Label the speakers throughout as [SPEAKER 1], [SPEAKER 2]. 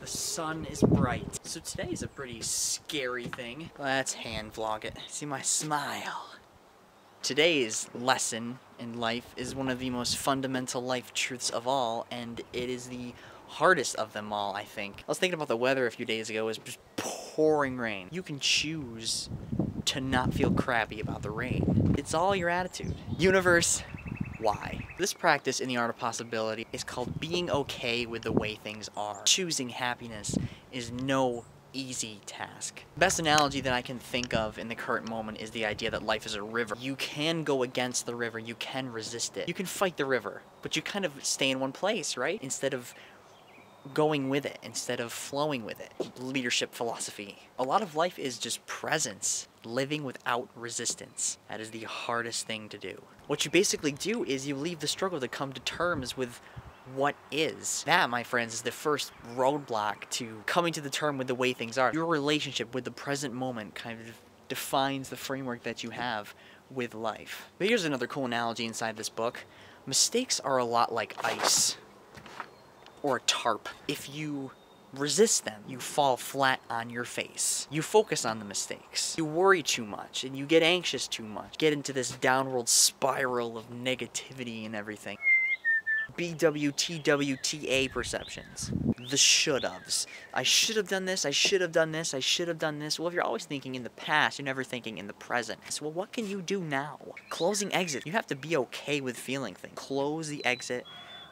[SPEAKER 1] sun is bright. So today is a pretty scary thing. Let's hand vlog it. See my smile. Today's lesson in life is one of the most fundamental life truths of all, and it is the hardest of them all, I think. I was thinking about the weather a few days ago. It was just pouring rain. You can choose to not feel crappy about the rain. It's all your attitude. Universe, why? This practice in the art of possibility is called being okay with the way things are. Choosing happiness is no easy task. The best analogy that I can think of in the current moment is the idea that life is a river. You can go against the river, you can resist it. You can fight the river, but you kind of stay in one place, right? Instead of going with it, instead of flowing with it. Leadership philosophy. A lot of life is just presence, living without resistance. That is the hardest thing to do. What you basically do is you leave the struggle to come to terms with what is. That, my friends, is the first roadblock to coming to the term with the way things are. Your relationship with the present moment kind of defines the framework that you have with life. But here's another cool analogy inside this book. Mistakes are a lot like ice or a tarp. If you resist them, you fall flat on your face. You focus on the mistakes. You worry too much and you get anxious too much. Get into this downward spiral of negativity and everything. BWTWTA perceptions. The should-ofs. I should have done this, I should have done this, I should have done this. Well, if you're always thinking in the past, you're never thinking in the present. So, well, what can you do now? Closing exit. You have to be okay with feeling things. Close the exit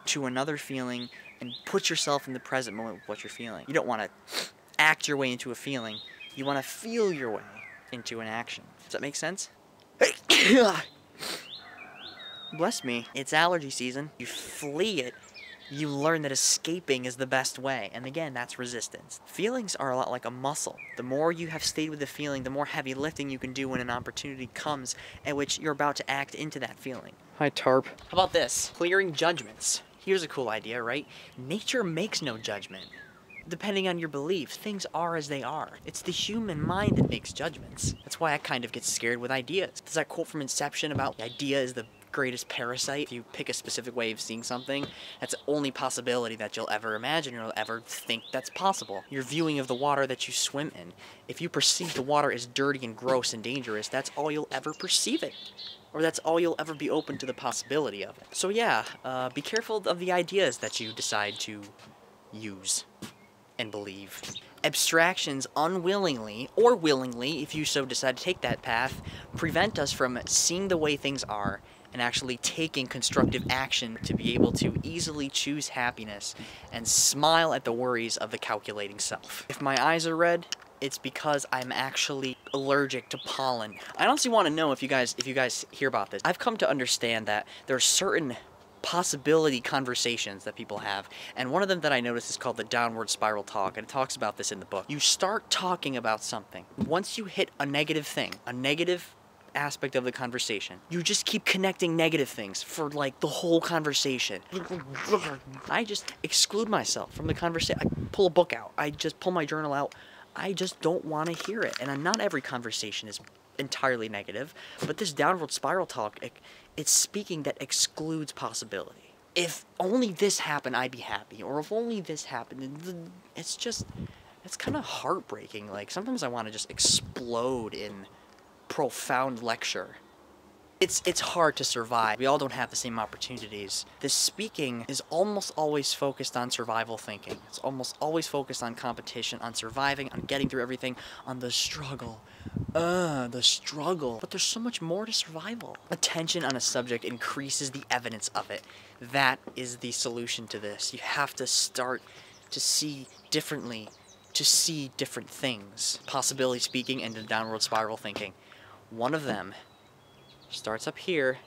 [SPEAKER 1] to another feeling and put yourself in the present moment with what you're feeling. You don't want to act your way into a feeling. You want to feel your way into an action. Does that make sense? Bless me. It's allergy season. You flee it. You learn that escaping is the best way. And again, that's resistance. Feelings are a lot like a muscle. The more you have stayed with the feeling, the more heavy lifting you can do when an opportunity comes at which you're about to act into that feeling. Hi, Tarp. How about this? Clearing judgments. Here's a cool idea, right? Nature makes no judgment. Depending on your belief, things are as they are. It's the human mind that makes judgments. That's why I kind of get scared with ideas. There's that quote from Inception about the idea is the greatest parasite. If you pick a specific way of seeing something, that's the only possibility that you'll ever imagine or you'll ever think that's possible. Your viewing of the water that you swim in. If you perceive the water as dirty and gross and dangerous, that's all you'll ever perceive it. Or that's all you'll ever be open to the possibility of it. So yeah, be careful of the ideas that you decide to use and believe. Abstractions unwillingly, or willingly, if you so decide to take that path, prevent us from seeing the way things are and actually taking constructive action to be able to easily choose happiness and smile at the worries of the calculating self. If my eyes are red, it's because I'm actually allergic to pollen. I honestly want to know if you guys hear about this. I've come to understand that there are certain possibility conversations that people have, and one of them that I noticed is called the downward spiral talk, and it talks about this in the book. You start talking about something. Once you hit a negative thing, a negative aspect of the conversation, you just keep connecting negative things for like the whole conversation. I just exclude myself from the conversation. I pull a book out. I just pull my journal out. I just don't want to hear it. And not every conversation is entirely negative, but this downward spiral talk, it's speaking that excludes possibility. If only this happened, I'd be happy. Or if only this happened, it's kind of heartbreaking. Like, sometimes I want to just explode in profound lecture. It's hard to survive. We all don't have the same opportunities. This speaking is almost always focused on survival thinking. It's almost always focused on competition, on surviving, on getting through everything, on the struggle. The struggle. But there's so much more to survival. Attention on a subject increases the evidence of it. That is the solution to this. You have to start to see differently, to see different things. Possibility speaking and the downward spiral thinking. One of them starts up here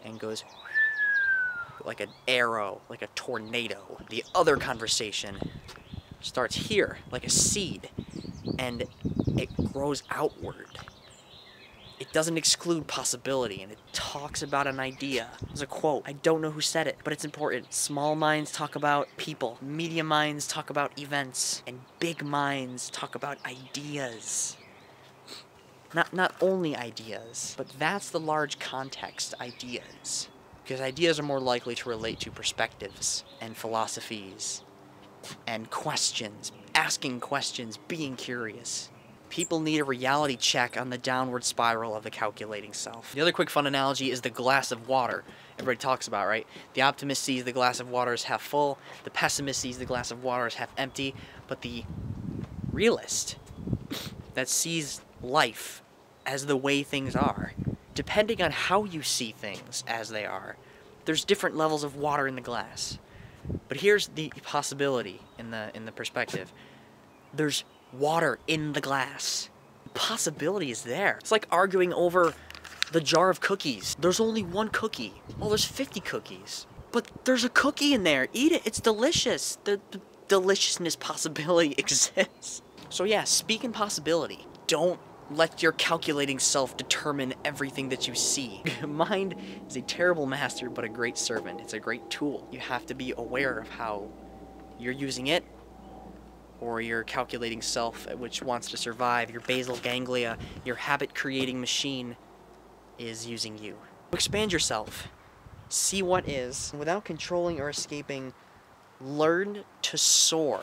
[SPEAKER 1] and goes like an arrow, like a tornado. The other conversation starts here, like a seed, and it grows outward. It doesn't exclude possibility, and it talks about an idea. There's a quote. I don't know who said it, but it's important. Small minds talk about people. Medium minds talk about events. And big minds talk about ideas. Not only ideas, but that's the large context, ideas. Because ideas are more likely to relate to perspectives and philosophies and questions, asking questions, being curious. People need a reality check on the downward spiral of the calculating self. The other quick fun analogy is the glass of water everybody talks about, right? The optimist sees the glass of water as half full, the pessimist sees the glass of water as half empty, but the realist that sees life as the way things are, depending on how you see things as they are, there's different levels of water in the glass. But here's the possibility in the perspective. There's water in the glass. The possibility is there. It's like arguing over the jar of cookies. There's only one cookie. Well, there's 50 cookies. But there's a cookie in there. Eat it. It's delicious. The deliciousness possibility exists. So yeah, speak in possibility. Don't let your calculating self determine everything that you see. Mind is a terrible master, but a great servant. It's a great tool. You have to be aware of how you're using it, or your calculating self, which wants to survive, your basal ganglia, your habit-creating machine, is using you. Expand yourself. See what is. Without controlling or escaping, learn to soar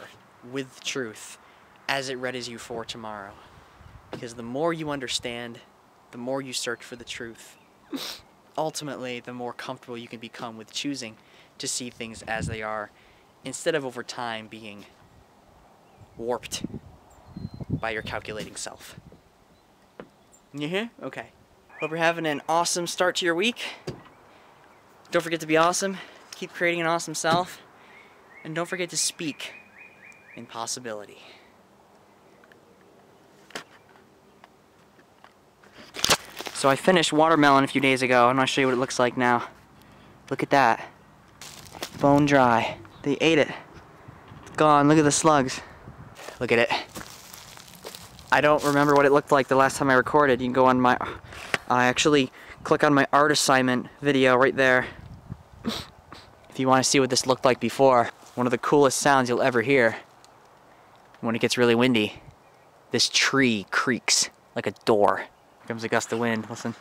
[SPEAKER 1] with truth as it readies you for tomorrow. Because the more you understand, the more you search for the truth. Ultimately, the more comfortable you can become with choosing to see things as they are, instead of over time being warped by your calculating self. You hear? Okay. Hope you're having an awesome start to your week. Don't forget to be awesome. Keep creating an awesome self. And don't forget to speak in possibility. So I finished watermelon a few days ago. I'm going to show you what it looks like now. Look at that. Bone dry. They ate it. It's gone. Look at the slugs. Look at it. I don't remember what it looked like the last time I recorded. You can go on my... I actually click on my art assignment video right there. If you want to see what this looked like before. One of the coolest sounds you'll ever hear when it gets really windy. This tree creaks like a door. Here comes a gust of wind. Listen.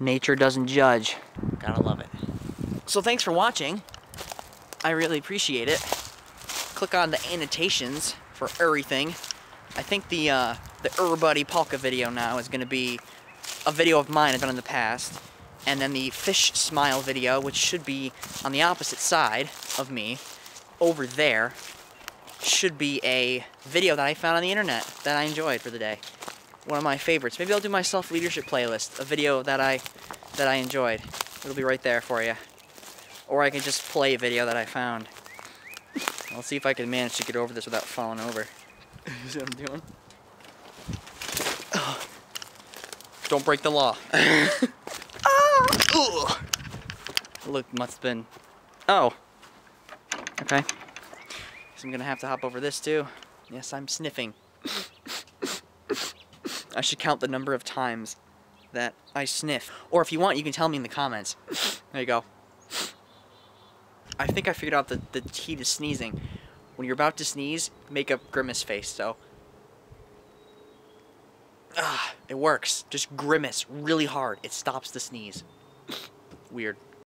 [SPEAKER 1] Nature doesn't judge. Gotta love it. So thanks for watching. I really appreciate it. Click on the annotations for everything. I think the MattPalka video now is going to be a video of mine I've done in the past, and then the fish smile video, which should be on the opposite side of me, over there, should be a video that I found on the internet that I enjoyed for the day. One of my favorites. Maybe I'll do my self-leadership playlist, a video that I enjoyed. It'll be right there for you. Or I can just play a video that I found. I'll see if I can manage to get over this without falling over. See what I'm doing? Oh. Don't break the law. Ah! Look, must have been... Oh. Okay. So I'm gonna have to hop over this too. Yes, I'm sniffing. I should count the number of times that I sniff. Or if you want, you can tell me in the comments. There you go. I think I figured out the key to sneezing. When you're about to sneeze, make a grimace face, so... it works. Just grimace really hard. It stops the sneeze. Weird.